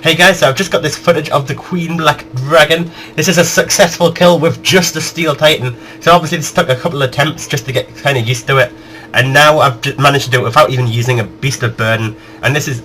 Hey guys, so I've just got this footage of the Queen Black Dragon. This is a successful kill with just a Steel Titan. So obviously this took a couple of attempts just to get kind of used to it. And now I've just managed to do it without even using a Beast of Burden. And this is,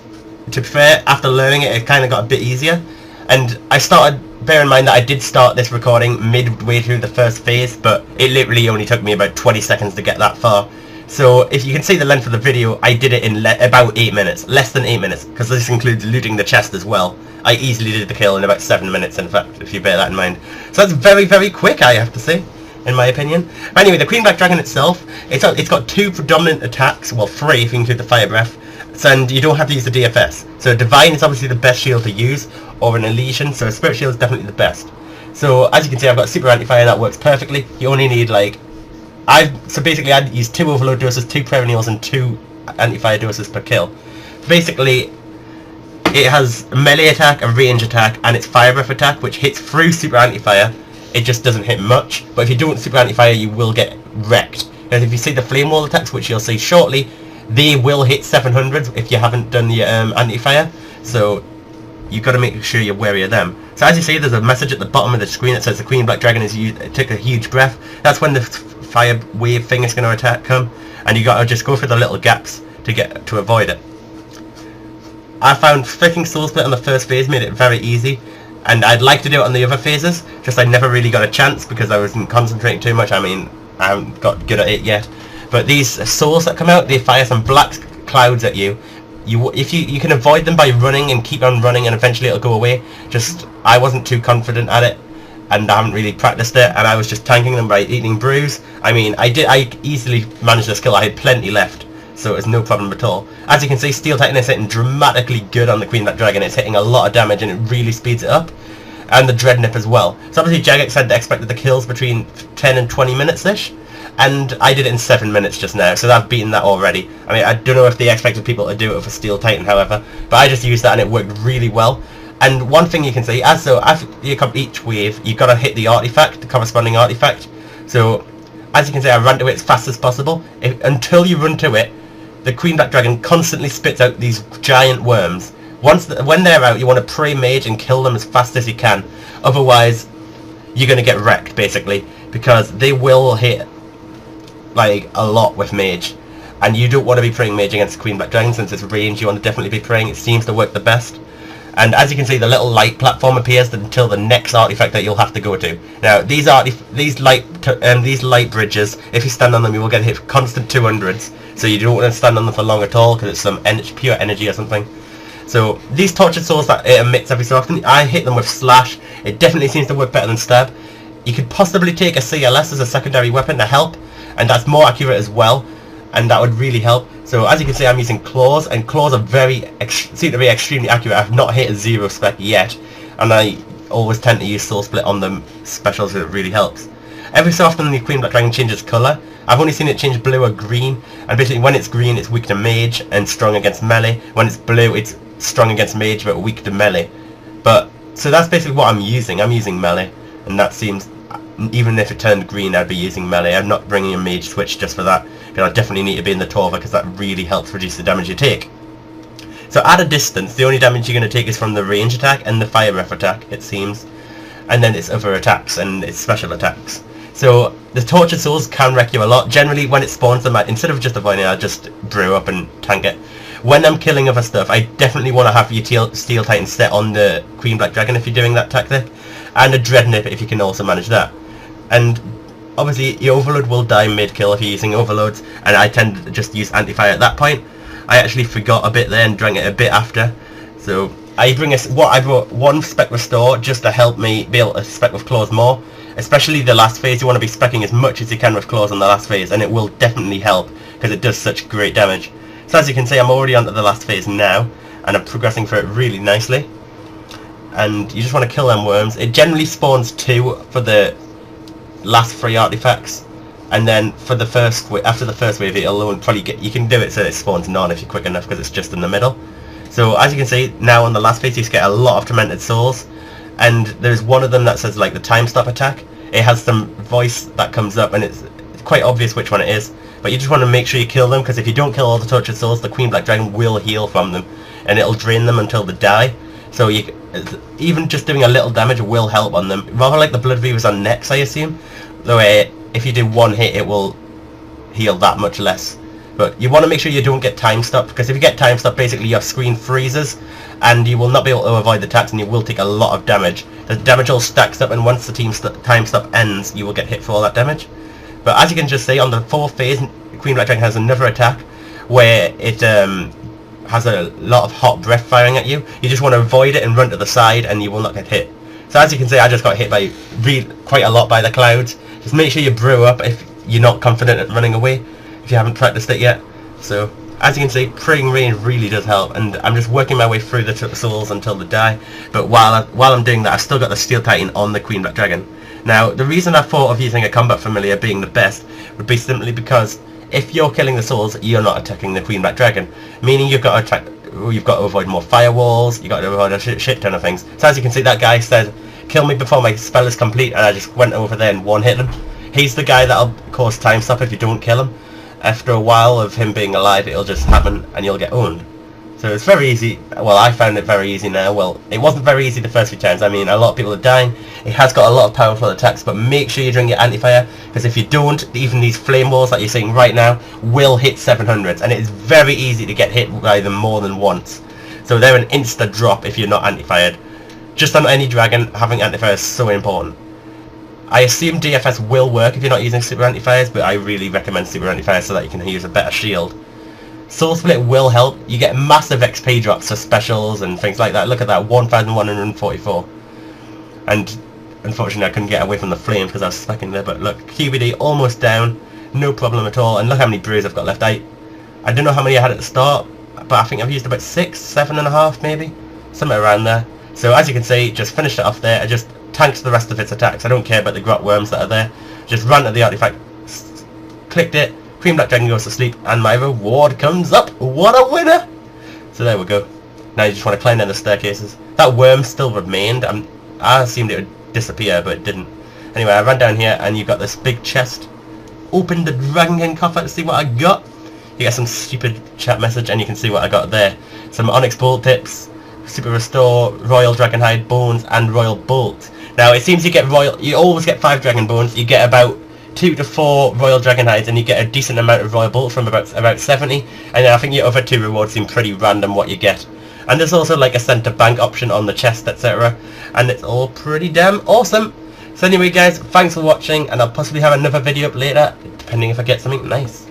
to be fair, after learning it, it kind of got a bit easier. And I started, bear in mind that I did start this recording midway through the first phase, but it literally only took me about 20 seconds to get that far. So if you can see the length of the video, I did it in about 8 minutes, less than 8 minutes, because this includes looting the chest as well. I easily did the kill in about 7 minutes, in fact, if you bear that in mind. So that's very, very quick, I have to say, in my opinion. But anyway, the Queen Black Dragon itself, it's got 2 predominant attacks, well 3 if you include the Fire Breath, and you don't have to use the DFS. So Divine is obviously the best shield to use, or an Elysian, so a Spirit Shield is definitely the best. So as you can see, I've got Super Anti-Fire, that works perfectly. You only need like, so basically I'd use 2 Overload doses, 2 Perennials and 2 Anti-Fire doses per kill. Basically, it has a melee attack, a range attack, and its Fire Breath attack, which hits through Super Anti-Fire. It just doesn't hit much, but if you don't Super Anti-Fire, you will get wrecked. And if you see the Flame Wall attacks, which you'll see shortly, they will hit 700s if you haven't done the Anti-Fire, so you've got to make sure you're wary of them. So as you see, there's a message at the bottom of the screen that says the Queen Black Dragon took a huge breath. That's when the fire wave thing is going to come, and you got to just go through the little gaps to avoid it. I found flicking Soul Split on the first phase made it very easy, and I'd like to do it on the other phases, just I never really got a chance because I wasn't concentrating too much. I mean, I haven't got good at it yet. But these souls that come out, they fire some black clouds at you. If you can avoid them by running and keep on running, and eventually it'll go away. Just, I wasn't too confident at it, and I haven't really practiced it, and I was just tanking them by eating brews. I mean, I easily managed this kill. I had plenty left, so it was no problem at all. As you can see, Steel Titan is hitting dramatically good on the Queen Black Dragon. It's hitting a lot of damage, and it really speeds it up. And the Dread Nip as well. So obviously Jagex said they expected the kills between 10 and 20 minutes-ish. And I did it in 7 minutes just now, so I've beaten that already. I mean, I don't know if they expected people to do it with a Steel Titan, however, but I just used that and it worked really well. And one thing you can see, after you complete each wave, you've got to hit the artifact, the corresponding artifact. So, as you can see, I ran to it as fast as possible. Until you run to it, the Queen Black Dragon constantly spits out these giant worms. When they're out, you want to pray mage and kill them as fast as you can. Otherwise, you're going to get wrecked, basically, because they will hit like a lot with mage, and you don't want to be praying mage against Queen Black Dragon. Since it's range, you want to definitely be praying. It seems to work the best. And as you can see, the little light platform appears until the next artifact that you'll have to go to. Now these light bridges, if you stand on them, you will get hit constant 200s, so you don't want to stand on them for long at all, because it's some pure energy or something. So these tortured souls that it emits every so often, I hit them with slash. It definitely seems to work better than stab. You could possibly take a CLS as a secondary weapon to help, and that's more accurate as well, and that would really help. So as you can see, I'm using claws, and claws are seem to be extremely accurate. I've not hit a 0 spec yet, and I always tend to use Soul Split on the specials, so it really helps. Every so often the Queen Black Dragon changes colour. I've only seen it change blue or green, and basically when it's green it's weak to mage and strong against melee. When it's blue it's strong against mage but weak to melee. So that's basically what I'm using. I'm using melee, and that seems, even if it turned green, I'd be using melee. I'm not bringing a mage switch just for that, because I definitely need to be in the Torva, because that really helps reduce the damage you take. So at a distance, the only damage you're going to take is from the range attack and the Fire Breath attack, it seems. And then its other attacks and its special attacks. So the Tortured Souls can wreck you a lot. Generally, when it spawns them, instead of just avoiding it, I just brew up and tank it. When I'm killing other stuff, I definitely want to have your Steel Titan set on the Queen Black Dragon if you're doing that tactic. And a Dread Nip if you can also manage that. And obviously your Overload will die mid-kill if you're using Overloads, and I tend to just use Anti-Fire at that point. I actually forgot a bit there and drank it a bit after. So I brought 1 Spec Restore just to help me be able to spec with Claws more. Especially the last phase, you want to be specking as much as you can with Claws on the last phase, and it will definitely help, because it does such great damage. So as you can see, I'm already onto the last phase now, and I'm progressing through it really nicely. And you just want to kill them worms. It generally spawns 2 for the last 3 artifacts, and then for the after the first wave it'll probably you can do it so it spawns none if you're quick enough, because it's just in the middle. So as you can see, now on the last phase you get a lot of Tormented Souls, and there's one of them that says like the time stop attack. It has some voice that comes up, and it's quite obvious which one it is, but you just want to make sure you kill them, because if you don't kill all the Tortured Souls, the Queen Black Dragon will heal from them, and it'll drain them until they die. So even just doing a little damage will help on them. Rather like the Blood Reavers on next, I assume. Though if you do one hit, it will heal that much less. But you want to make sure you don't get time stopped, because if you get time stopped, basically your screen freezes, and you will not be able to avoid the attacks, and you will take a lot of damage. The damage all stacks up, and once the time stop ends, you will get hit for all that damage. But as you can just see, on the 4th phase, Queen Black Dragon has another attack where it has a lot of hot breath firing at you. You just want to avoid it and run to the side, and you will not get hit. So as you can see, I just got hit by quite a lot by the clouds. Just make sure you brew up if you're not confident at running away, if you haven't practiced it yet. So as you can see, praying range really does help, and I'm just working my way through the souls until they die. But while I'm doing that, I've still got the Steel Titan on the Queen Black Dragon. Now, the reason I thought of using a combat familiar being the best would be simply because if you're killing the souls, you're not attacking the Queen Black Dragon, meaning you've got to avoid more firewalls, you've got to avoid a shit ton of things. So as you can see, that guy said, kill me before my spell is complete, and I just went over there and one-hit him. He's the guy that'll cause time stop if you don't kill him. After a while of him being alive, it'll just happen and you'll get owned. So it's very easy. Well, I found it very easy now. Well, it wasn't very easy the first few times. I mean, a lot of people are dying. It has got a lot of powerful attacks, but make sure you drink your anti-fire, because if you don't, even these flame walls that you're seeing right now will hit 700s, and it is very easy to get hit by them more than once. So they're an insta drop if you're not anti-fired. Just on any dragon, having anti-fire is so important. I assume DFS will work if you're not using super anti-fires, but I really recommend super anti-fires so that you can use a better shield. Soul Split will help. You get massive XP drops for specials and things like that. Look at that, 1,144. And unfortunately I couldn't get away from the flames because I was stuck in there, but look, QBD almost down, no problem at all, and look how many brews I've got left. I don't know how many I had at the start, but I think I've used about 6, 7.5 maybe, somewhere around there. So as you can see, just finished it off there. I just tanked the rest of its attacks. I don't care about the grot worms that are there. Just ran to the artifact, clicked it, Queen Black Dragon goes to sleep, and my reward comes up. What a winner! So there we go. Now you just want to climb down the staircases. That worm still remained. I assumed it would disappear, but it didn't. Anyway, I ran down here, and you've got this big chest. Open the Dragon coffer to see what I got. You get some stupid chat message, and you can see what I got there. Some Onyx Bolt Tips, Super Restore, Royal Dragonhide Bones, and Royal Bolt. Now, it seems you always get 5 Dragon Bones. You get about 2 to 4 Royal Dragonhides, and you get a decent amount of Royal Bolts from about 70, and then I think your other 2 rewards seem pretty random what you get. And there's also like a center bank option on the chest, etc. And it's all pretty damn awesome. So anyway guys, thanks for watching, and I'll possibly have another video up later, depending if I get something nice.